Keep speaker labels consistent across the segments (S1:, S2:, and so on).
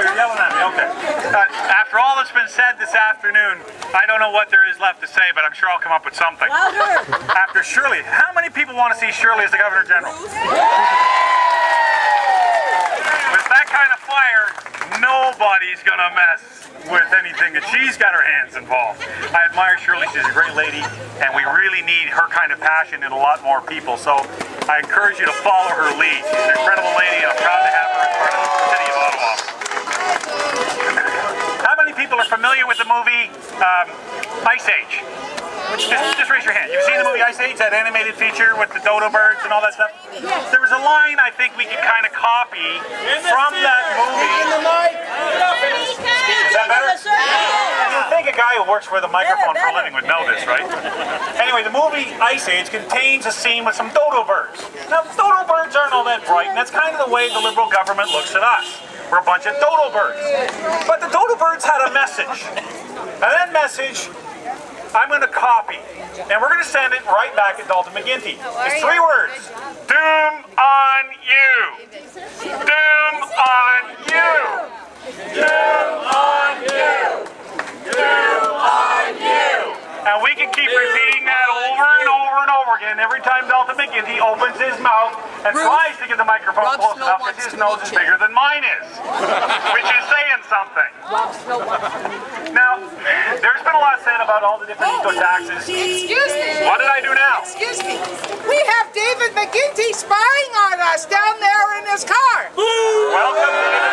S1: Oh, you're yelling at me, okay. After all that's been said this afternoon, I don't know what there is left to say, but I'm sure I'll come up with something.
S2: Louder.
S1: After Shirley, how many people want to see Shirley as the Governor General? With that kind of fire, nobody's going to mess with anything that she's got her hands involved. I admire Shirley, she's a great lady, and we really need her kind of passion in a lot more people, so I encourage you to follow her lead. She's an incredible lady, and I'm proud to have her as part of the City of Ottawa. How many people are familiar with the movie Ice Age? Just raise your hand. You've seen the movie Ice Age, that animated feature with the dodo birds and all that stuff? There was a line I think we could kind of copy from that movie. Is that better? I think a guy who works with a microphone for a living would know this, right? Anyway, the movie Ice Age contains a scene with some dodo birds. Now, dodo birds aren't all that bright, and that's kind of the way the Liberal government looks at us. We're a bunch of dodo birds. But the dodo birds had a message. And that message I'm going to copy, and we're going to send it right back at Dalton McGuinty. It's 3 words. Doom on you. Doom on you. Doom on you. Doom on you. And we can keep repeating that over and over and over again every time Dalton McGuinty opens his mouth and tries to get the microphone close enough because his nose is bigger than mine is, which is saying something. Now, there's been a lot said about all the different eco-taxes.
S2: Excuse me.
S1: What did I do now?
S2: Excuse me. We have David McGuinty spying on us down there in his car.
S1: Welcome to the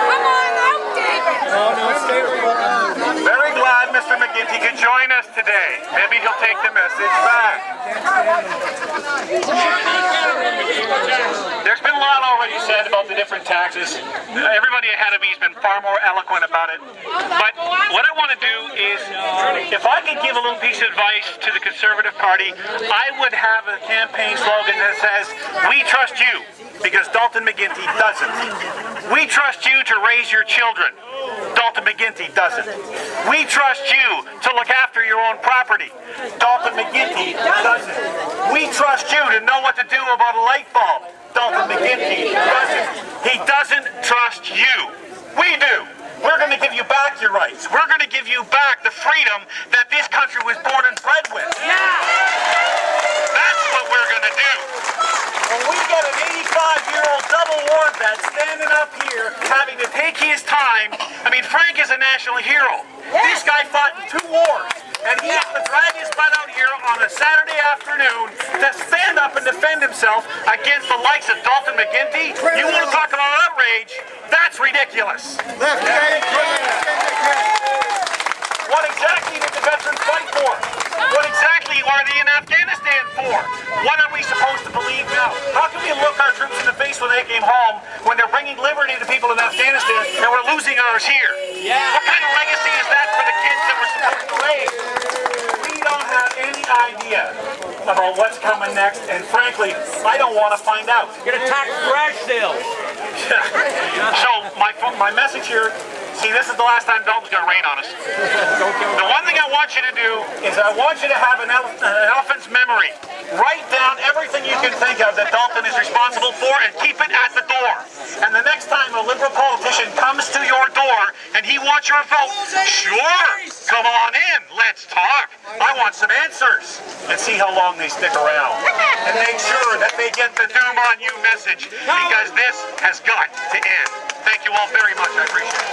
S2: Come on out, David.
S3: Oh, no, stay where you are.
S1: Very glad Mr. McGuinty could join us today. Maybe he'll take the message back. There's been a lot already said about the different taxes. Everybody ahead of me has been far more eloquent about it. But what I want to do is, if I could give a little piece of advice to the Conservative Party, I would have a campaign slogan that says, "We trust you," because Dalton McGuinty doesn't. "We trust you to raise your children." Dalton McGuinty doesn't. "We trust you to look after your own property." Dalton McGuinty doesn't. "We trust you to know what to do about a light bulb." Dalton McGuinty doesn't. He doesn't trust you. We do. We're going to give you back your rights. We're going to give you back the freedom that this country was born and bred with. That's what we're going to do. When we get an 85-year-old double war vet standing up here having to take his time, I mean, Frank is a national hero. This guy fought in 2 wars, and he has to drag his butt out here on a Saturday afternoon to stand up and defend himself against the likes of Dalton McGuinty. You want to talk about outrage? That's ridiculous. What exactly did the veterans fight for? What exactly are they in Afghanistan for? What are we supposed to believe now? How can we look our troops in the face when they came home when they're bringing liberty to people in Afghanistan and we're losing ours here? What kind of legacy is that for the kids that we're supposed to raise? We don't have any idea about what's coming next, and frankly, I don't want to find out.
S3: Get a tax garage sale.
S1: So my message here, see, this is the last time Dalton's going to rain on us. The one thing I want you to do is I want you to have an elephant's memory. Write down everything you can think of that Dalton is responsible for and keep it at the door. And the next time a Liberal politician comes to your door and he wants your vote, sure, come on in, let's talk. I want some answers. And see how long they stick around. And make sure that they get the doom on you message, because this has got to end. Thank you all very much. I appreciate it.